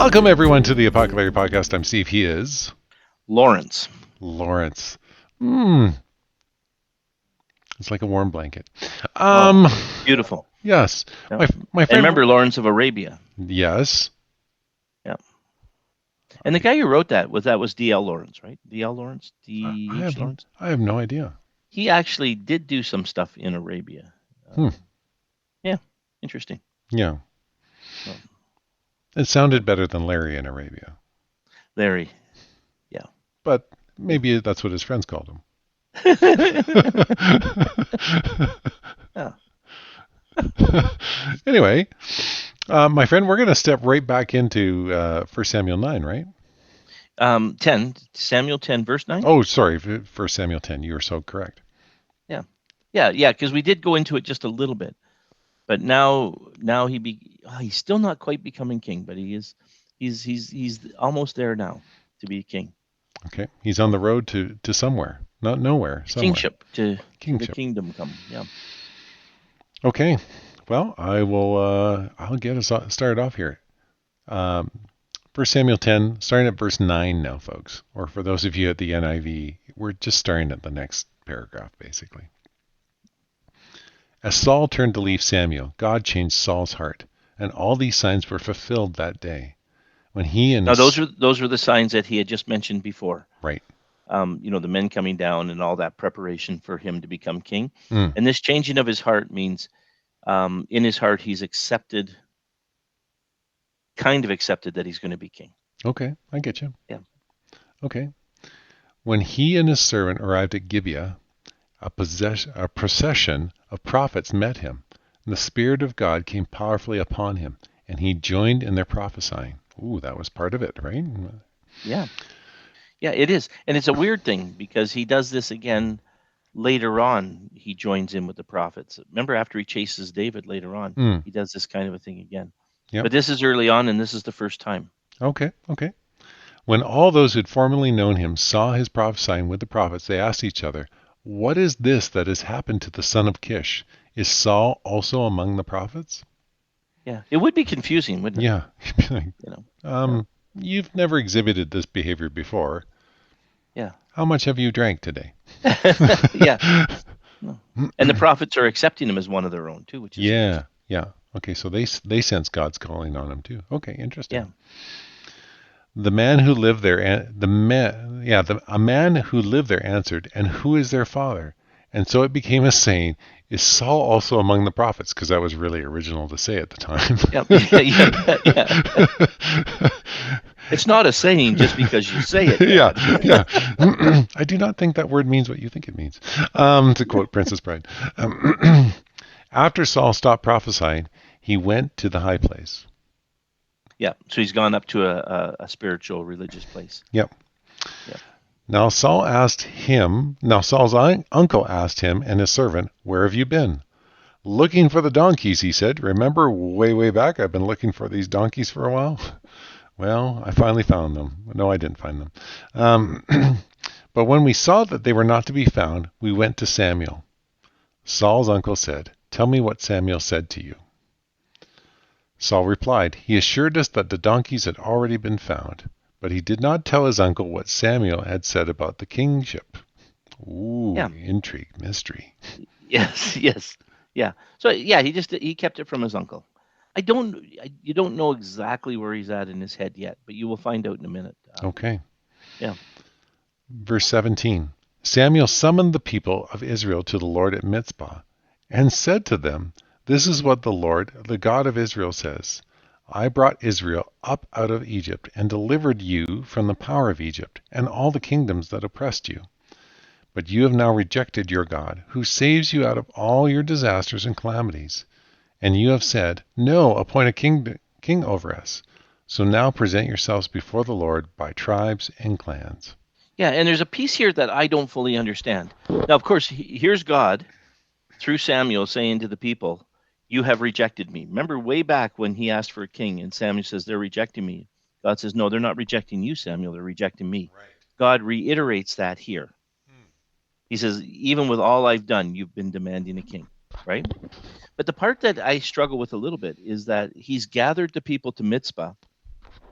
Welcome, everyone, to the Apoco-Larry podcast. I'm Steve. He is Lawrence. Lawrence. It's like a warm blanket. Beautiful. Yes. Yeah. My And friend. remember Lawrence of Arabia. Yes. Yeah. And the guy who wrote that was D.L. Lawrence, right? D.L. Lawrence? I D.H. Lawrence? have no idea. He actually did do some stuff in Arabia. Yeah, interesting. Yeah. Well, It sounded better than Larry in Arabia. Larry. Yeah. But maybe that's what his friends called him. Yeah. Anyway, my friend, we're going to step right back into 1 Samuel 9, right? 10, Samuel 10, verse 9? Oh, sorry, 1 Samuel 10. You were so correct. Yeah, because we did go into it just a little bit. But now he's still not quite becoming king, but he's almost there now to be king. Okay. He's on the road to somewhere. Not nowhere. Somewhere. Kingship to the kingdom come. Yeah. Okay. Well, I'll get us started off here. 1 Samuel 10, starting at verse 9 now, folks. Or for those of you at the NIV, we're just starting at the next paragraph, basically. As Saul turned to leave Samuel, God changed Saul's heart, and all these signs were fulfilled that day. When he and those were the signs that he had just mentioned before. Right. The men coming down and all that preparation for him to become king. And this changing of his heart means in his heart he's kind of accepted that he's going to be king. Okay, I get you. Yeah. Okay. When he and his servant arrived at Gibeah, a procession of prophets met him, and the Spirit of God came powerfully upon him, and he joined in their prophesying. Ooh, that was part of it, right? Yeah. Yeah, it is. And it's a weird thing because he does this again later on. He joins in with the prophets. Remember after he chases David later on, he does this kind of a thing again. Yep. But this is early on, and this is the first time. Okay. When all those who had formerly known him saw his prophesying with the prophets, they asked each other, "What is this that has happened to the son of Kish? Is Saul also among the prophets?" Yeah, it would be confusing, wouldn't it? Yeah. You've never exhibited this behavior before. Yeah. How much have you drank today? Yeah. And the prophets are accepting him as one of their own too, which is yeah. Okay, so they sense God's calling on him too. Okay, interesting. Yeah. A man who lived there answered, "And who is their father?" And so it became a saying, "Is Saul also among the prophets?" Because that was really original to say at the time. Yeah. It's not a saying just because you say it. Yeah. I do not think that word means what you think it means. To quote Princess Bride. After Saul stopped prophesying, he went to the high place. Yeah, so he's gone up to a spiritual, religious place. Yep. Now Saul's uncle asked him and his servant, "Where have you been?" "Looking for the donkeys," he said. "Remember way back, I've been looking for these donkeys for a while." "Well, I finally found them." "No, I didn't find them. But when we saw that they were not to be found, we went to Samuel." Saul's uncle said, "Tell me what Samuel said to you." Saul replied, "He assured us that the donkeys had already been found." But he did not tell his uncle what Samuel had said about the kingship. Ooh, yeah. Intrigue, mystery. Yes. Yeah. So yeah, he kept it from his uncle. You don't know exactly where he's at in his head yet, but you will find out in a minute. Okay. Yeah. Verse 17. Samuel summoned the people of Israel to the Lord at Mizpah and said to them, "This is what the Lord, the God of Israel, says. I brought Israel up out of Egypt and delivered you from the power of Egypt and all the kingdoms that oppressed you. But you have now rejected your God, who saves you out of all your disasters and calamities. And you have said, 'No, appoint a king over us.' So now present yourselves before the Lord by tribes and clans." Yeah, and there's a piece here that I don't fully understand. Now, of course, here's God through Samuel saying to the people, "You have rejected me." Remember way back when he asked for a king and Samuel says, "They're rejecting me." God says, "No, they're not rejecting you, Samuel. They're rejecting me." Right. God reiterates that here. He says, "Even with all I've done, you've been demanding a king." Right? But the part that I struggle with a little bit is that he's gathered the people to Mizpah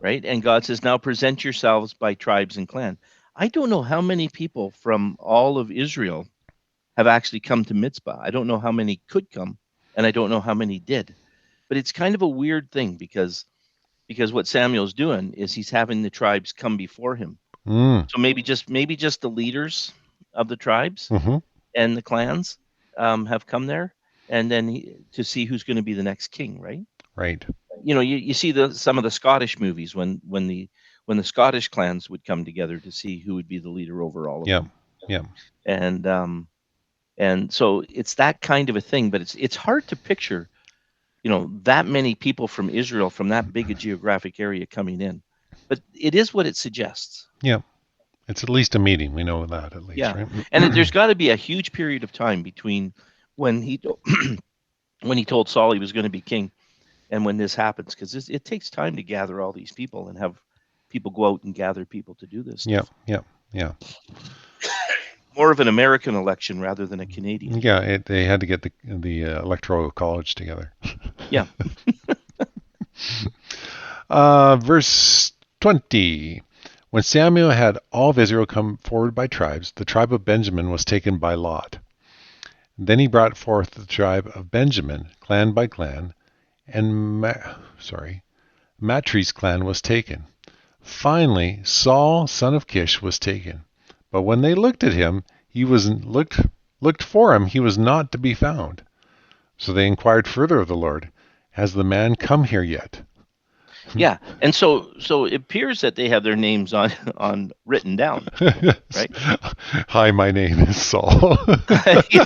right? And God says, now present yourselves by tribes and clan. I don't know how many people from all of Israel have actually come to Mitzpah. I don't know how many could come, and I don't know how many did. But it's kind of a weird thing because what Samuel's doing is he's having the tribes come before him. Mm. So maybe just the leaders of the tribes Mm-hmm. and the clans have come there, and then to see who's going to be the next king, right? Right. You see some of the Scottish movies when the Scottish clans would come together to see who would be the leader over all of Yeah. them, Yeah. and so it's that kind of a thing. But it's hard to picture, that many people from Israel from that big a geographic area coming in, but it is what it suggests. Yeah. It's at least a meeting. We know that at least, Yeah, right? and there's got to be a huge period of time between when he when he told Saul he was going to be king and when this happens, because it takes time to gather all these people and have people go out and gather people to do this Yeah. stuff. Yeah. Yeah. More of an American election rather than a Canadian. Yeah. They had to get the electoral college together. Yeah. Verse 20. When Samuel had all of Israel come forward by tribes, the tribe of Benjamin was taken by lot. Then he brought forth the tribe of Benjamin, clan by clan, and Matri's clan was taken. Finally, Saul, son of Kish, was taken. But when they looked at him, looked for him, he was not to be found. So they inquired further of the Lord, has the man come here yet? Yeah, and so it appears that they have their names on written down, right? Hi, my name is Saul. Yeah.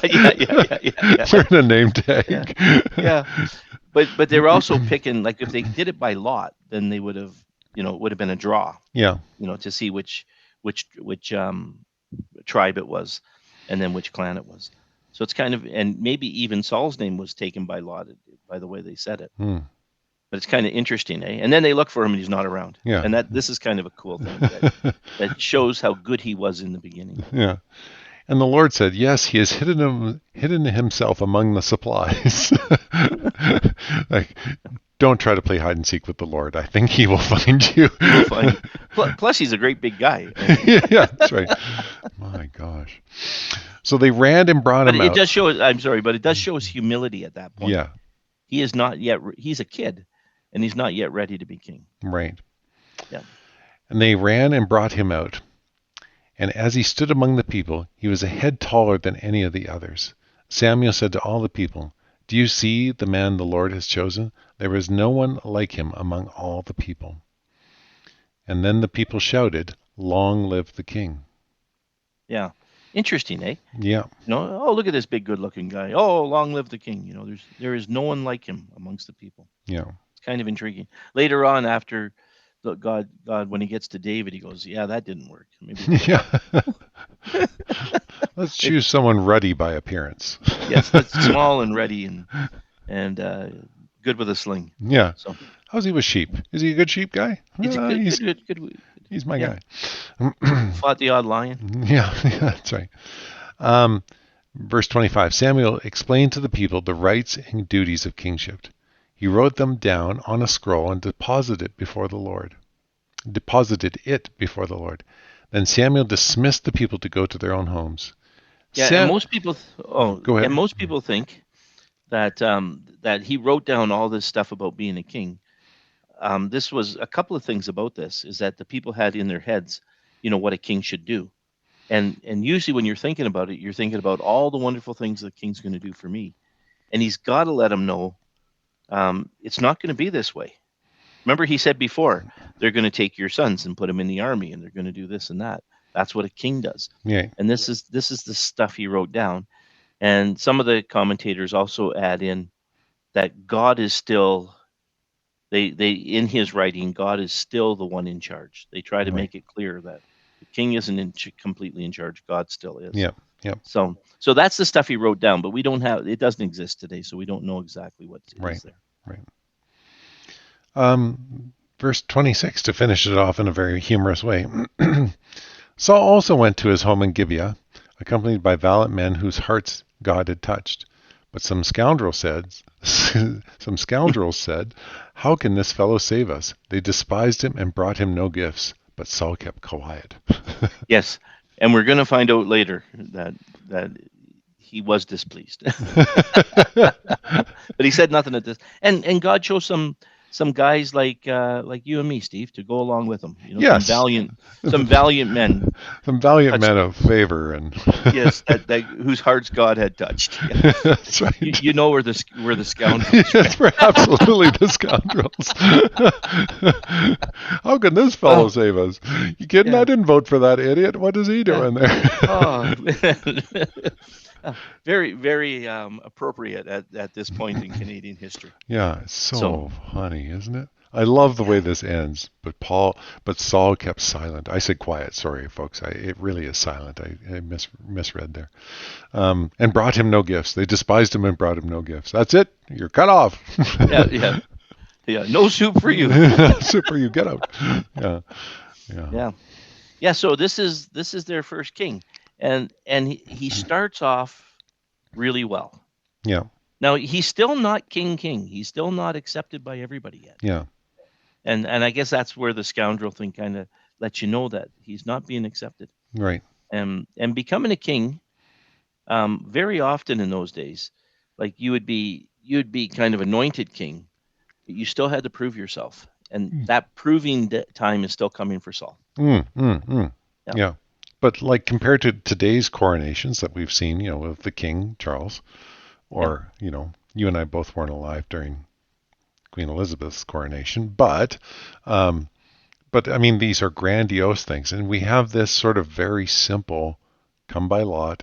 They're in a name tag. Yeah. But they were also picking, like, if they did it by lot, then they would have, it would have been a draw, Yeah. to see which tribe it was, and then which clan it was. So it's kind of, and maybe even Saul's name was taken by lot, by the way they said it. Hmm. But it's kind of interesting, eh? And then they look for him and he's not around. Yeah. And this is kind of a cool thing that shows how good he was in the beginning. Yeah. And the Lord said, yes, he has hidden himself among the supplies. Like, don't try to play hide and seek with the Lord. I think he will find you. He will find you. Plus, he's a great big guy. Yeah, that's right. My gosh. So they ran and brought him out. But it does show, I'm sorry, but it does show his humility at that point. Yeah. He is not yet, he's a kid, and he's not yet ready to be king. Right. Yeah. And they ran and brought him out. And as he stood among the people, he was a head taller than any of the others. Samuel said to all the people, do you see the man the Lord has chosen? There is no one like him among all the people. And then the people shouted, long live the king. Yeah. Interesting, eh? Yeah. Oh, look at this big, good-looking guy. Oh, long live the king. There is no one like him amongst the people. Yeah. It's kind of intriguing. Later on, after God, when he gets to David, he goes, yeah, that didn't work. Maybe. Yeah. Let's choose someone ruddy by appearance. Yes, that's small and ready and good with a sling. Yeah. So how's he with sheep? Is he a good sheep guy? he's good. He's my guy. Fought the odd lion. Yeah, that's right. Verse 25, Samuel explained to the people the rights and duties of kingship. He wrote them down on a scroll and deposited it before the Lord. Then Samuel dismissed the people to go to their own homes. Yeah, and most people. Go ahead. And most people think that that he wrote down all this stuff about being a king. This was a couple of things about this is that the people had in their heads, what a king should do, and usually when you're thinking about it, you're thinking about all the wonderful things the king's going to do for me, and he's got to let them know it's not going to be this way. Remember, he said before, they're going to take your sons and put them in the army, and they're going to do this and that. That's what a king does. Yeah. And this is the stuff he wrote down. And some of the commentators also add in that God is still, they in his writing, God is still the one in charge. They try to make it clear that the king isn't completely in charge. God still is. Yeah. Yeah. So that's the stuff he wrote down, but we don't have, it doesn't exist today, so we don't know exactly what is there. Right. Verse 26 to finish it off in a very humorous way. Saul also went to his home in Gibeah, accompanied by valiant men whose hearts God had touched. But some scoundrel said, some scoundrels said, "How can this fellow save us?" They despised him and brought him no gifts. But Saul kept quiet. Yes, and we're going to find out later that he was displeased, but he said nothing at this. And God chose some guys like you and me, Steve, to go along with him. Yes. Some valiant men. Some valiant men of favor and yes, that whose hearts God had touched. Yeah. That's right. You know we're the scoundrels. Yes, we're absolutely the scoundrels. How can this fellow save us? You kidding? Yeah. I didn't vote for that idiot. What is he doing there? Oh, very, very appropriate at this point in Canadian history. Yeah, it's so funny, isn't it? I love the way this ends, but Saul kept silent. I said quiet. Sorry, folks. It really is silent. I misread there. And brought him no gifts. They despised him and brought him no gifts. That's it. You're cut off. Yeah. No soup for you. Soup for you. Get out. Yeah. So this is their first king, and he starts off really well. Yeah. Now he's still not king. He's still not accepted by everybody yet. Yeah. And I guess that's where the scoundrel thing kind of lets you know that he's not being accepted. Right. And becoming a king, very often in those days, like you'd be kind of anointed king, but you still had to prove yourself, and that proving time is still coming for Saul. Yeah. But like compared to today's coronations that we've seen, with the King Charles, or you and I both weren't alive during Queen Elizabeth's coronation, but I mean, these are grandiose things, and we have this sort of very simple, come by lot,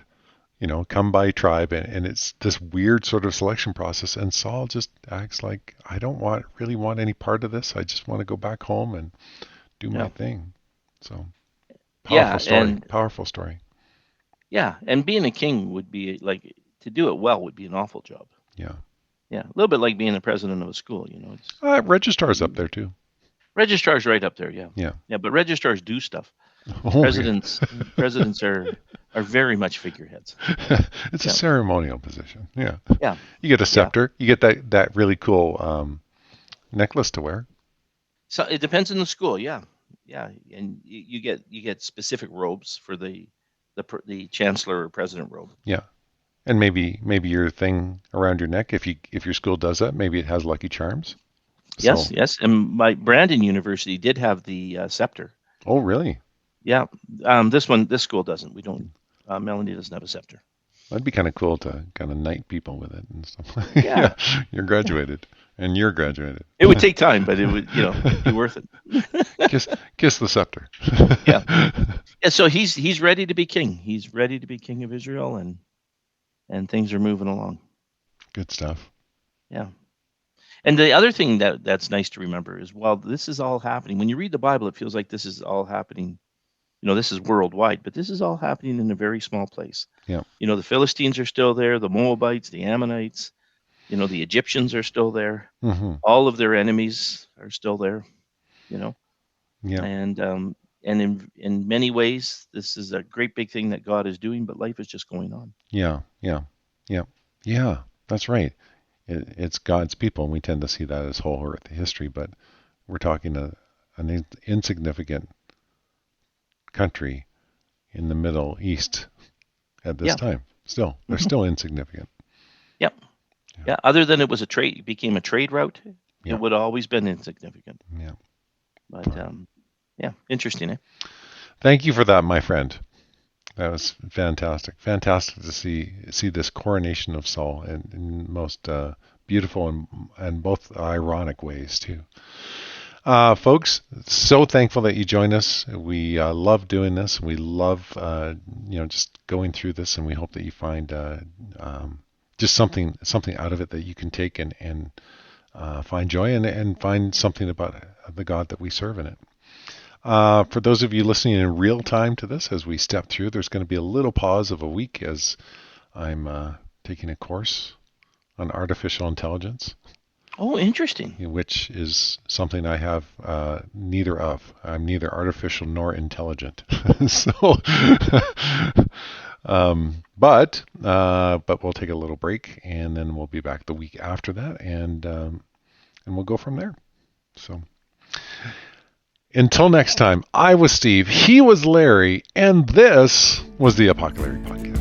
come by tribe, and it's this weird sort of selection process. And Saul just acts like, I don't really want any part of this. I just want to go back home and do my thing. So powerful story. Yeah, and being a king would be like, to do it well would be an awful job. Yeah. Yeah, a little bit like being the president of a school, Registrar's up there too. Registrar's right up there, yeah. Yeah, but registrars do stuff. Presidents are very much figureheads. It's a ceremonial position. Yeah. Yeah. You get a scepter. You get that really cool necklace to wear. So it depends on the school, yeah, and you get specific robes for the chancellor or president robe. Yeah. And maybe your thing around your neck, if your school does that, maybe it has Lucky Charms. Yes. And my Brandon University did have the scepter. Oh, really? Yeah. This school doesn't. We don't. Melanie doesn't have a scepter. That'd be kind of cool to kind of knight people with it and stuff. Yeah. You're graduated, and you're graduated. It would take time, but it would, it'd be worth it. Kiss the scepter. Yeah. So he's ready to be king. He's ready to be king of Israel, and things are moving along. Good stuff. Yeah. And the other thing that's nice to remember is, while this is all happening, when you read the Bible, it feels like this is all happening, this is worldwide, but this is all happening in a very small place. Yeah. The Philistines are still there, the Moabites, the Ammonites, the Egyptians are still there. Mm-hmm. All of their enemies are still there, Yeah. And in many ways, this is a great big thing that God is doing, but life is just going on. Yeah. That's right. It's God's people, and we tend to see that as whole earth history, but we're talking an insignificant country in the Middle East at this time. Still, they're still insignificant. Yep. Yeah. Other than it became a trade route, it would have always been insignificant. Yeah. But interesting, eh? Thank you for that, my friend. That was fantastic. Fantastic to see this coronation of Saul in most beautiful and both ironic ways too. Folks, so thankful that you joined us. We love doing this. We love just going through this, and we hope that you find just something out of it that you can take and find joy and find something about the God that we serve in it. For those of you listening in real time to this, as we step through, there's going to be a little pause of a week as I'm taking a course on artificial intelligence. Oh, interesting. Which is something I have neither of. I'm neither artificial nor intelligent. So But we'll take a little break, and then we'll be back the week after that, and we'll go from there. So until next time, I was Steve, he was Larry, and this was the Apoco-Larry Podcast.